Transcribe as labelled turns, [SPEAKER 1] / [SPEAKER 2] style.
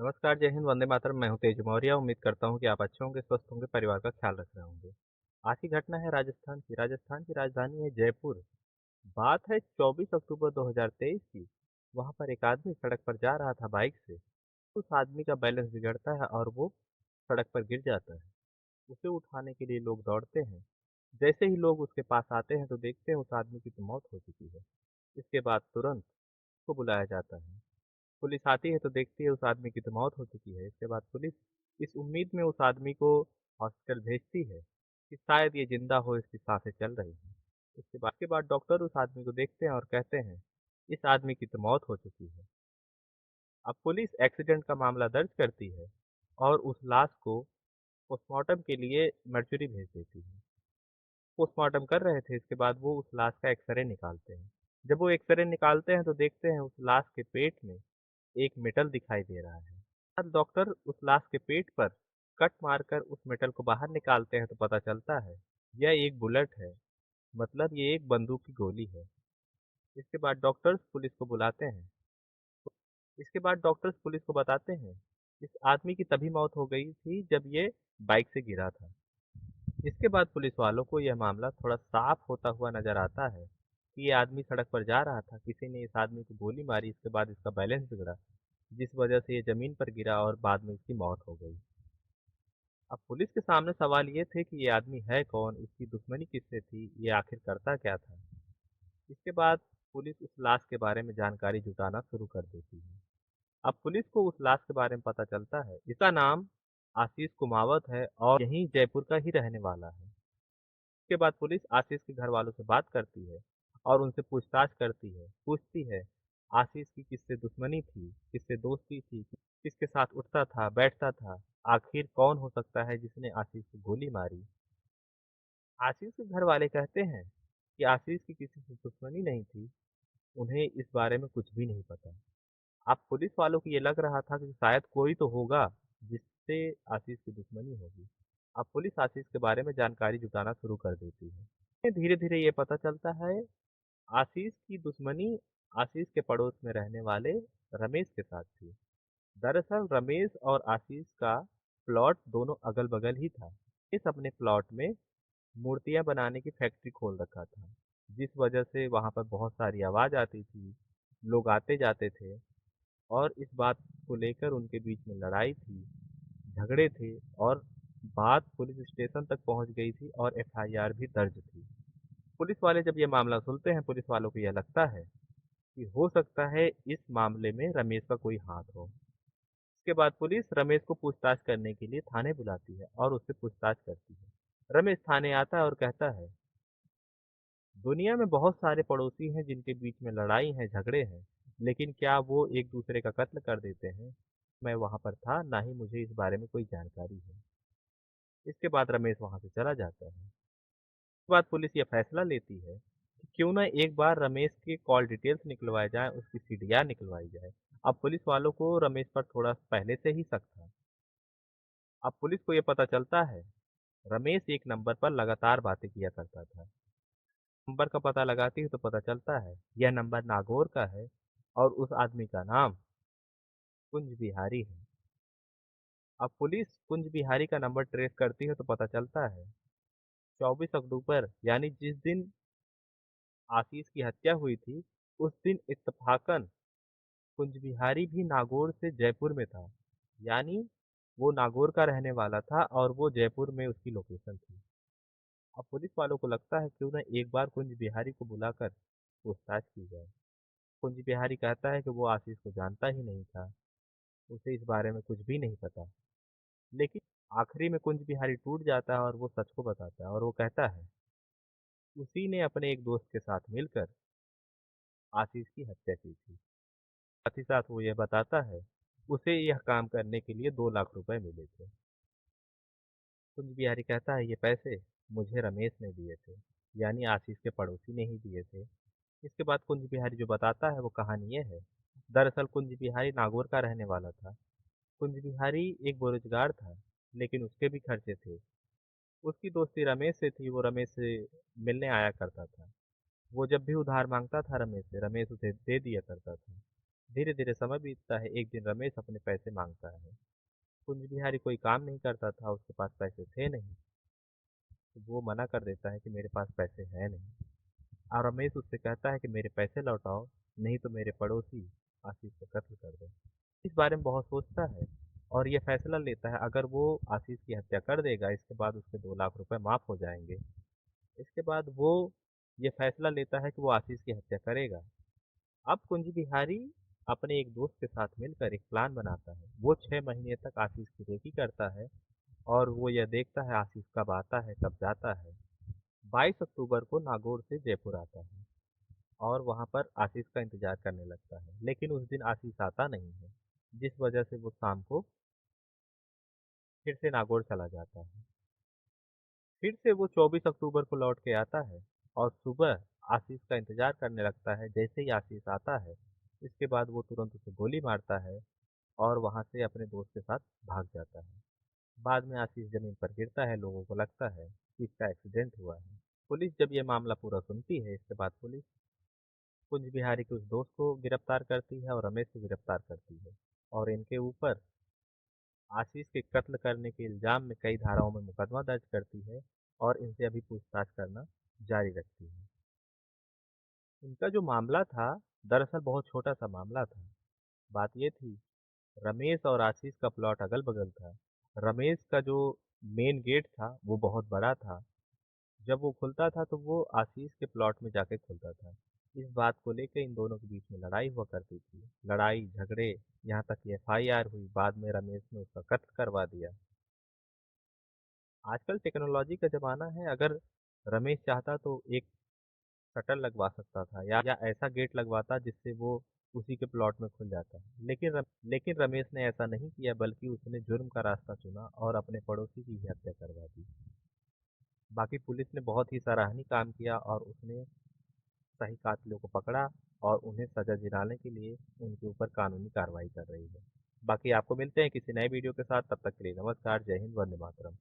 [SPEAKER 1] नमस्कार, जय हिंद, वंदे मातरम। मैं हूँ तेज मौर्य। उम्मीद करता हूँ कि आप अच्छे होंगे, स्वस्थ होंगे, परिवार का ख्याल रख रहे होंगे। आज की घटना है राजस्थान की। राजस्थान की राजधानी है जयपुर। बात है 24 अक्टूबर 2023 की। वहाँ पर एक आदमी सड़क पर जा रहा था बाइक से। उस आदमी का बैलेंस बिगड़ता है और वो सड़क पर गिर जाता है। उसे उठाने के लिए लोग दौड़ते हैं। जैसे ही लोग उसके पास आते हैं तो देखते हैं उस आदमी की तो मौत हो चुकी है। इसके बाद तुरंत उसको बुलाया जाता है। पुलिस आती है तो देखती है उस आदमी की तो मौत हो चुकी है। इसके बाद पुलिस इस उम्मीद में उस आदमी को हॉस्पिटल भेजती है कि शायद ये जिंदा हो, इसकी सांसें चल रही हैं। इसके बाद डॉक्टर उस आदमी को देखते हैं और कहते हैं इस आदमी की तो मौत हो चुकी है। अब पुलिस एक्सीडेंट का मामला दर्ज करती है और उस लाश को पोस्टमार्टम के लिए मर्चुरी भेज देती है। पोस्टमार्टम कर रहे थे, इसके बाद वो उस लाश का एक्सरे निकालते हैं। जब वो एक्सरे निकालते हैं तो देखते हैं उस लाश के पेट में एक मेटल दिखाई दे रहा है। अब डॉक्टर उस लाश के पेट पर कट मारकर उस मेटल को बाहर निकालते हैं तो पता चलता है यह एक बुलेट है। मतलब ये एक बंदूक की गोली है। इसके बाद डॉक्टर्स पुलिस को बुलाते हैं। इसके बाद डॉक्टर्स पुलिस को बताते हैं इस आदमी की तभी मौत हो गई थी जब ये बाइक से गिरा था। इसके बाद पुलिस वालों को यह मामला थोड़ा साफ होता हुआ नजर आता है कि ये आदमी सड़क पर जा रहा था, किसी ने इस आदमी को गोली मारी, इसके बाद इसका बैलेंस बिगड़ा, जिस वजह से ये जमीन पर गिरा और बाद में इसकी मौत हो गई। अब पुलिस के सामने सवाल ये थे कि ये आदमी है कौन, इसकी दुश्मनी किससे थी, ये आखिर करता क्या था। इसके बाद पुलिस उस लाश के बारे में जानकारी जुटाना शुरू कर देती है। अब पुलिस को उस लाश के बारे में पता चलता है इसका नाम आशीष कुमावत है और यहीं जयपुर का ही रहने वाला है। इसके बाद पुलिस आशीष के घर वालों से बात करती है और उनसे पूछताछ करती है, पूछती है आशीष की किससे दुश्मनी थी, किससे दोस्ती थी, किसके साथ उठता था बैठता था, आखिर कौन हो सकता है जिसने आशीष को गोली मारी। आशीष के घर वाले कहते हैं कि आशीष की किसी से दुश्मनी नहीं थी, उन्हें इस बारे में कुछ भी नहीं पता। अब पुलिस वालों को ये लग रहा था कि शायद कोई तो होगा जिससे आशीष की दुश्मनी होगी। अब पुलिस आशीष के बारे में जानकारी जुटाना शुरू कर देती है। धीरे धीरे ये पता चलता है आशीष की दुश्मनी आशीष के पड़ोस में रहने वाले रमेश के साथ थी। दरअसल रमेश और आशीष का प्लॉट दोनों अगल बगल ही था। इस अपने प्लॉट में मूर्तियां बनाने की फैक्ट्री खोल रखा था, जिस वजह से वहां पर बहुत सारी आवाज आती थी, लोग आते जाते थे और इस बात को लेकर उनके बीच में लड़ाई थी, झगड़े थे और बात पुलिस स्टेशन तक पहुंच गई थी और एफआईआर भी दर्ज थी। पुलिस वाले जब ये मामला सुनते हैं, पुलिस वालों को यह लगता है कि हो सकता है इस मामले में रमेश का कोई हाथ हो। इसके बाद पुलिस रमेश को पूछताछ करने के लिए थाने बुलाती है और उससे पूछताछ करती है। रमेश थाने आता है और कहता है दुनिया में बहुत सारे पड़ोसी हैं जिनके बीच में लड़ाई है, झगड़े हैं, लेकिन क्या वो एक दूसरे का कत्ल कर देते हैं? मैं वहां पर था, ना ही मुझे इस बारे में कोई जानकारी है। इसके बाद रमेश वहां से चला जाता है। इसके बाद पुलिस ये फैसला लेती है कि क्यों ना एक बार रमेश के कॉल डिटेल्स निकलवाए जाए, उसकी सीडीआर निकलवाई जाए। अब पुलिस वालों को रमेश पर थोड़ा पहले से ही शक था। अब पुलिस को ये पता चलता है रमेश एक नंबर पर लगातार बातें किया करता था। नंबर का पता लगाती है तो पता चलता है यह नंबर नागौर का है और उस आदमी का नाम कुंज बिहारी है। अब पुलिस कुंज बिहारी का नंबर ट्रेस करती है तो पता चलता है 24 अक्टूबर यानी जिस दिन आशीष की हत्या हुई थी, उस दिन इत्तफाकन कुंज बिहारी भी नागौर से जयपुर में था। यानी वो नागौर का रहने वाला था और वो जयपुर में उसकी लोकेशन थी। अब पुलिस वालों को लगता है क्यों ना एक बार कुंज बिहारी को बुलाकर पूछताछ की जाए। कुंज बिहारी कहता है कि वो आशीष को जानता ही नहीं था, उसे इस बारे में कुछ भी नहीं पता। लेकिन आखिरी में कुंज बिहारी टूट जाता है और वो सच को बताता है और वो कहता है उसी ने अपने एक दोस्त के साथ मिलकर आशीष की हत्या की थी। साथ ही साथ वो ये बताता है उसे यह काम करने के लिए 2 लाख रुपए मिले थे। कुंज बिहारी कहता है ये पैसे मुझे रमेश ने दिए थे, यानी आशीष के पड़ोसी ने ही दिए थे। इसके बाद कुंज बिहारी जो बताता है वो कहानी ये है। दरअसल कुंज बिहारी नागौर का रहने वाला था। कुंज बिहारी एक बेरोजगार था, लेकिन उसके भी खर्चे थे। उसकी दोस्ती रमेश से थी, वो रमेश से मिलने आया करता था। वो जब भी उधार मांगता था रमेश से, रमेश उसे दे दिया करता था। धीरे धीरे समय बीतता है। एक दिन रमेश अपने पैसे मांगता है। कुंज बिहारी कोई काम नहीं करता था, उसके पास पैसे थे नहीं। तो वो मना कर देता है कि मेरे पास पैसे हैं नहीं। और रमेश उससे कहता है कि मेरे पैसे लौटाओ, नहीं तो मेरे पड़ोसी आशीष का कत्ल कर दो। इस बारे में बहुत सोचता है और ये फैसला लेता है, अगर वो आशीष की हत्या कर देगा, इसके बाद उसके 2 लाख रुपए माफ हो जाएंगे। इसके बाद वो ये फैसला लेता है कि वो आशीष की हत्या करेगा। अब कुंज बिहारी अपने एक दोस्त के साथ मिलकर एक प्लान बनाता है। वो 6 महीने तक आशीष की रेकी करता है और वो यह देखता है आशीष कब आता है, कब जाता है। 22 अक्टूबर को नागौर से जयपुर आता है और वहाँ पर आशीष का इंतजार करने लगता है। लेकिन उस दिन आशीष आता नहीं है, जिस वजह से वो शाम को फिर से नागौर चला जाता है। फिर से वो 24 अक्टूबर को लौट के आता है और सुबह आशीष का इंतजार करने लगता है। जैसे ही आशीष आता है, इसके बाद वो तुरंत उसे गोली मारता है और वहाँ से अपने दोस्त के साथ भाग जाता है। बाद में आशीष जमीन पर गिरता है, लोगों को लगता है कि इसका एक्सीडेंट हुआ है। पुलिस जब ये मामला पूरा सुनती है, इसके बाद पुलिस कुंज बिहारी के उस दोस्त को गिरफ्तार करती है और रमेश को गिरफ्तार करती है और इनके ऊपर आशीष के कत्ल करने के इल्जाम में कई धाराओं में मुकदमा दर्ज करती है और इनसे अभी पूछताछ करना जारी रखती है। इनका जो मामला था, दरअसल बहुत छोटा सा मामला था। बात ये थी, रमेश और आशीष का प्लॉट अगल बगल था। रमेश का जो मेन गेट था वो बहुत बड़ा था। जब वो खुलता था तो वो आशीष के प्लॉट में जाके खुलता था। इस बात को लेकर इन दोनों के बीच में लड़ाई हुआ करती थी। लड़ाई झगड़े, यहाँ तक कि एफआईआर हुई। बाद में रमेश ने उसका कत्ल करवा दिया। आजकल टेक्नोलॉजी का ज़माना है। अगर रमेश चाहता तो एक शटर लगवा सकता था या ऐसा गेट लगवाता जिससे वो उसी के प्लॉट में खुल जाता। लेकिन रमेश ने ऐसा नहीं किया, बल्कि उसने जुर्म का रास्ता चुना और अपने पड़ोसी की ही हत्या करवा दी। बाकी पुलिस ने बहुत ही सराहनीय काम किया और उसने सही कातिलों को पकड़ा और उन्हें सजा दिलाने के लिए उनके ऊपर कानूनी कार्रवाई कर रही है। बाकी आपको मिलते हैं किसी नए वीडियो के साथ। तब तक के लिए नमस्कार, जय हिंद, वंदे मातरम।